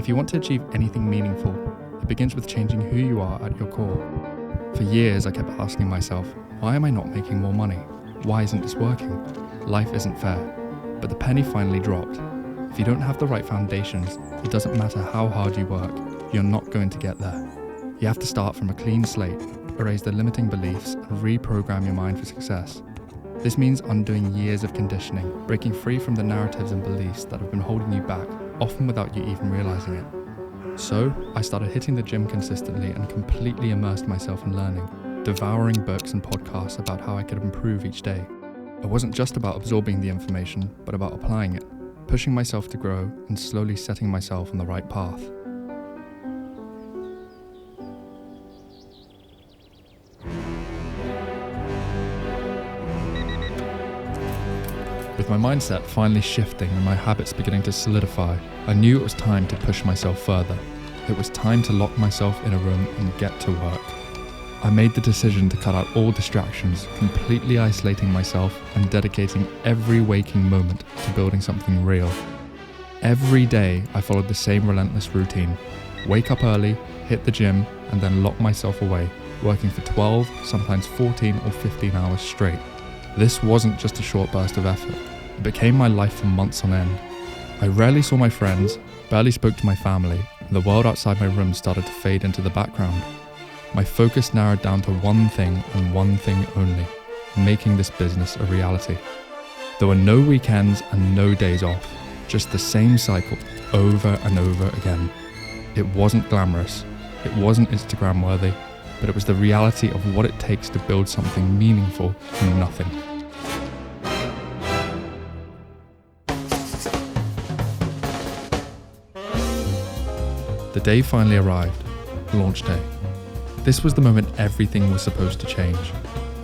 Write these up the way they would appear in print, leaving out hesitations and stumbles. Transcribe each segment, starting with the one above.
If you want to achieve anything meaningful, it begins with changing who you are at your core. For years, I kept asking myself, why am I not making more money? Why isn't this working? Life isn't fair. But the penny finally dropped. If you don't have the right foundations, it doesn't matter how hard you work, you're not going to get there. You have to start from a clean slate, erase the limiting beliefs, and reprogram your mind for success. This means undoing years of conditioning, breaking free from the narratives and beliefs that have been holding you back, often without you even realizing it. So, I started hitting the gym consistently and completely immersed myself in learning, devouring books and podcasts about how I could improve each day. It wasn't just about absorbing the information, but about applying it, pushing myself to grow and slowly setting myself on the right path. With my mindset finally shifting and my habits beginning to solidify, I knew it was time to push myself further. It was time to lock myself in a room and get to work. I made the decision to cut out all distractions, completely isolating myself and dedicating every waking moment to building something real. Every day I followed the same relentless routine. Wake up early, hit the gym, and then lock myself away, working for 12, sometimes 14 or 15 hours straight. This wasn't just a short burst of effort. It became my life for months on end. I rarely saw my friends, barely spoke to my family, and the world outside my room started to fade into the background. My focus narrowed down to one thing and one thing only, making this business a reality. There were no weekends and no days off, just the same cycle over and over again. It wasn't glamorous, it wasn't Instagram worthy, but it was the reality of what it takes to build something meaningful from nothing. The day finally arrived, launch day. This was the moment everything was supposed to change.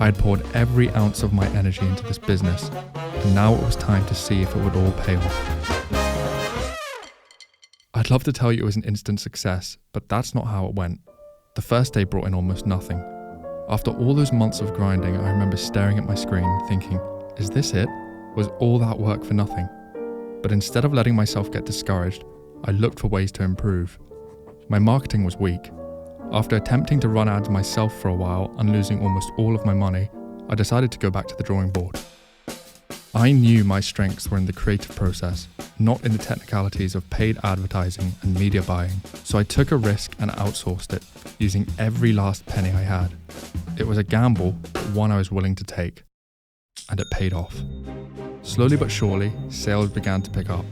I had poured every ounce of my energy into this business, and now it was time to see if it would all pay off. I'd love to tell you it was an instant success, but that's not how it went. The first day brought in almost nothing. After all those months of grinding, I remember staring at my screen thinking, is this it? Was all that work for nothing? But instead of letting myself get discouraged, I looked for ways to improve. My marketing was weak. After attempting to run ads myself for a while and losing almost all of my money, I decided to go back to the drawing board. I knew my strengths were in the creative process, not in the technicalities of paid advertising and media buying, so I took a risk and outsourced it, using every last penny I had. It was a gamble, but one I was willing to take. And it paid off. Slowly but surely, sales began to pick up.